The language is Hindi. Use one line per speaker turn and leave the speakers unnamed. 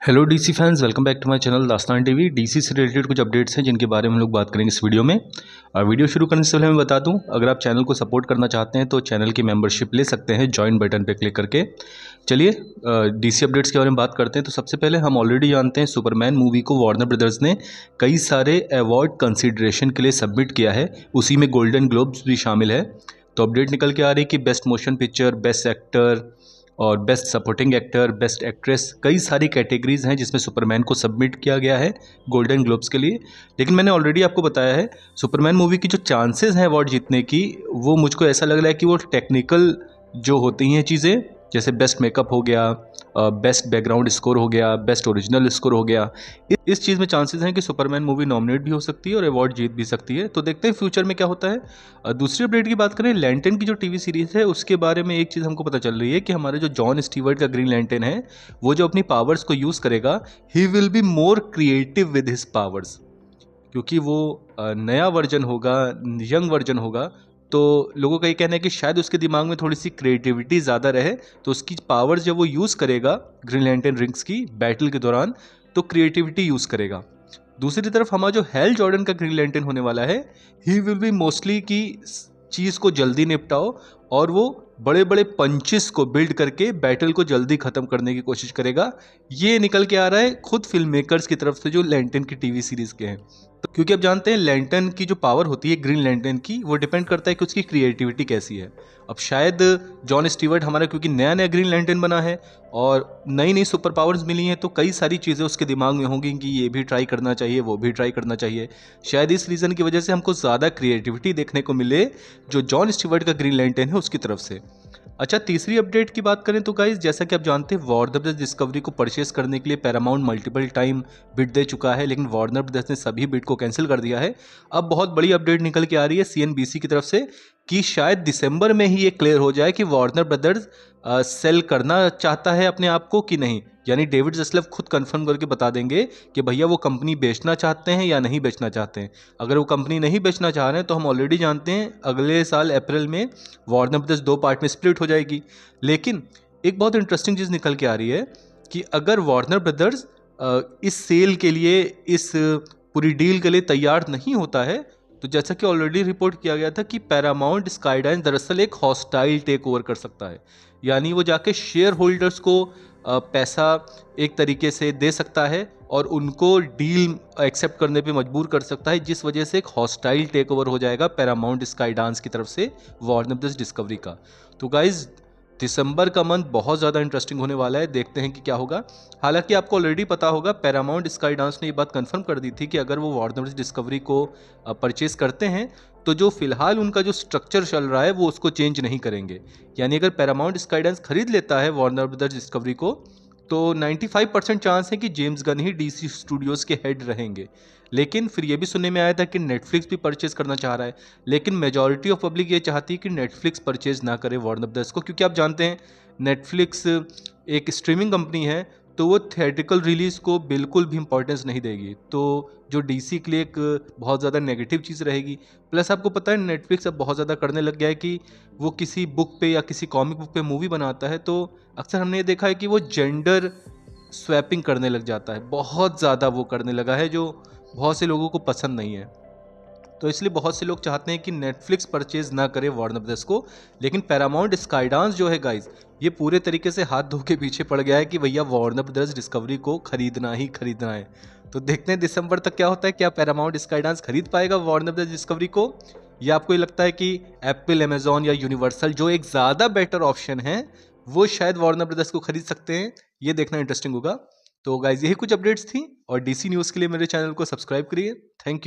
Hello DC fans, welcome back to my channel Dastaan TV. DC से रिलेटेड कुछ अपडेट्स हैं जिनके बारे में हम लोग बात करेंगे इस वीडियो में। और वीडियो शुरू करने से पहले मैं बता दूं, अगर आप चैनल को सपोर्ट करना चाहते हैं तो चैनल की मेंबरशिप ले सकते हैं जॉइन बटन पे क्लिक करके। चलिए डीसी अपडेट्स के बारे में बात करते हैं। तो सबसे पहले हम ऑलरेडी जानते हैं सुपरमैन मूवी को वार्नर ब्रदर्स ने कई सारे अवार्ड कंसिडरेशन के लिए सबमिट किया है, उसी में गोल्डन ग्लोब्स भी शामिल है। तो अपडेट निकल के आ रही है कि best motion picture, best actor और best supporting actor, best actress, कई सारी कैटेगरीज हैं जिसमें सुपरमैन को सबमिट किया गया है गोल्डन ग्लोब्स के लिए। लेकिन मैंने ऑलरेडी आपको बताया है सुपरमैन मूवी की जो चांसेस हैं अवार्ड जीतने की, वो मुझको ऐसा लग रहा है कि वो टेक्निकल जो होती हैं चीज़ें, जैसे बेस्ट मेकअप हो गया, बेस्ट बैकग्राउंड स्कोर हो गया, बेस्ट ओरिजिनल स्कोर हो गया, इस चीज़ में चांसेस हैं कि सुपरमैन मूवी नॉमिनेट भी हो सकती है और अवार्ड जीत भी सकती है। तो देखते हैं फ्यूचर में क्या होता है। दूसरी अपडेट की बात करें, लैंटन की जो टीवी सीरीज़ है उसके बारे में एक चीज़ हमको पता चल रही है कि हमारे जो जॉन स्टीवर्ट का ग्रीन लैंटन है, वो जो अपनी पावर्स को यूज़ करेगा, he will be more creative with his powers, क्योंकि वो नया वर्जन होगा, यंग वर्जन होगा। तो लोगों का ये कहना है कि शायद उसके दिमाग में थोड़ी सी क्रिएटिविटी ज़्यादा रहे, तो उसकी पावर्स जब वो यूज़ करेगा ग्रीन लैंटर्न रिंग्स की बैटल के दौरान, तो क्रिएटिविटी यूज़ करेगा। दूसरी तरफ हमारा जो हेल जॉर्डन का ग्रीन लैंटर्न होने वाला है, ही विल बी मोस्टली की चीज़ को जल्दी निपटाओ, और वो बड़े बड़े पंचेस को बिल्ड करके बैटल को जल्दी ख़त्म करने की कोशिश करेगा। ये निकल के आ रहा है खुद फिल्म मेकर्स की तरफ से जो लैंटर्न की टीवी सीरीज़ के हैं। तो क्योंकि आप जानते हैं लैंटर्न की जो पावर होती है ग्रीन लैंटर्न की, वो डिपेंड करता है कि उसकी क्रिएटिविटी कैसी है। अब शायद जॉन स्टीवर्ट हमारा क्योंकि नया नया ग्रीन लैंटर्न बना है और नई नई सुपर पावर्स मिली हैं, तो कई सारी चीज़ें उसके दिमाग में होंगी कि ये भी ट्राई करना चाहिए, वो भी ट्राई करना चाहिए। शायद इस रीज़न की वजह से हमको ज़्यादा क्रिएटिविटी देखने को मिले जो जॉन स्टीवर्ट का ग्रीन लैंटर्न है उसकी तरफ से। अच्छा, तीसरी अपडेट की बात करें तो गाइस, जैसा कि आप जानते हैं वार्नर ब्रदर्स डिस्कवरी को परचेस करने के लिए पैरामाउंट मल्टीपल टाइम बिड दे चुका है, लेकिन वार्नर ब्रदर्स ने सभी बिड को कैंसिल कर दिया है। अब बहुत बड़ी अपडेट निकल के आ रही है सीएनबीसी की तरफ से कि शायद दिसंबर में ही ये क्लियर हो जाए कि वार्नर ब्रदर्स सेल करना चाहता है अपने आप को कि नहीं। यानी डेविड ज़स्लव खुद कंफर्म करके बता देंगे कि भैया वो कंपनी बेचना चाहते हैं या नहीं बेचना चाहते हैं। अगर वो कंपनी नहीं बेचना चाह रहे हैं तो हम ऑलरेडी जानते हैं अगले साल अप्रैल में वार्नर ब्रदर्स 2 पार्ट में स्प्लिट हो जाएगी। लेकिन एक बहुत इंटरेस्टिंग चीज़ निकल के आ रही है कि अगर वार्नर ब्रदर्स इस सेल के लिए, इस पूरी डील के लिए तैयार नहीं होता है, तो जैसा कि ऑलरेडी रिपोर्ट किया गया था कि पैरामाउंट स्काईडाइन दरअसल एक हॉस्टाइल टेक ओवर कर सकता है। यानी वो जाके शेयर होल्डर्स को पैसा एक तरीके से दे सकता है और उनको डील एक्सेप्ट करने पे मजबूर कर सकता है, जिस वजह से एक हॉस्टाइल टेक ओवर हो जाएगा पैरामाउंट स्काईडांस की तरफ से वार्नर ब्रदर्स डिस्कवरी का। तो गाइज, दिसंबर का मंथ बहुत ज़्यादा इंटरेस्टिंग होने वाला है, देखते हैं कि क्या होगा। हालांकि आपको ऑलरेडी पता होगा पैरामाउंट स्काईडांस ने ये बात कंफर्म कर दी थी कि अगर वो वार्नर ब्रदर्स डिस्कवरी को परचेस करते हैं तो जो फिलहाल उनका जो स्ट्रक्चर चल रहा है वो उसको चेंज नहीं करेंगे। यानी अगर पैरामाउंट स्काईडांस खरीद लेता है वार्नर ब्रदर्स डिस्कवरी को, तो 95% चांस है कि जेम्स गन ही डीसी स्टूडियोज़ के हेड रहेंगे। लेकिन फिर ये भी सुनने में आया था कि नेटफ्लिक्स भी परचेज करना चाह रहा है, लेकिन मेजॉरिटी ऑफ पब्लिक ये चाहती है कि नेटफ्लिक्स परचेज ना करे वार्नर ब्रदर्स को, क्योंकि आप जानते हैं नेटफ्लिक्स एक स्ट्रीमिंग कंपनी है, तो वो थिएट्रिकल रिलीज़ को बिल्कुल भी इंपॉर्टेंस नहीं देगी। तो जो डीसी के लिए एक बहुत ज़्यादा नेगेटिव चीज़ रहेगी। प्लस आपको पता है नेटफ्लिक्स अब बहुत ज़्यादा करने लग गया है कि वो किसी बुक पे या किसी कॉमिक बुक पे मूवी बनाता है, तो अक्सर हमने ये देखा है कि वो जेंडर स्वैपिंग करने लग जाता है। बहुत ज़्यादा वो करने लगा है, जो बहुत से लोगों को पसंद नहीं है। तो इसलिए बहुत से लोग चाहते हैं कि नेटफ्लिक्स परचेज ना करे वार्नर ब्रदर्स को। लेकिन पैरामाउंट स्काईडांस जो है गाइज, ये पूरे तरीके से हाथ धो के पीछे पड़ गया है कि भैया वार्नर ब्रदर्स डिस्कवरी को खरीदना ही खरीदना है। तो देखते हैं दिसंबर तक क्या होता है, क्या पैरामाउंट स्काईडांस खरीद पाएगा वार्नर ब्रदर्स डिस्कवरी को, या आपको ये लगता है कि एप्पल, अमेजॉन या यूनिवर्सल जो एक ज़्यादा बेटर ऑप्शन है, वो शायद वार्नर ब्रदर्स को खरीद सकते हैं। ये देखना इंटरेस्टिंग होगा। तो गाइज, यही कुछ अपडेट्स थी, और डीसी न्यूज़ के लिए मेरे चैनल को सब्सक्राइब करिए। Thank you.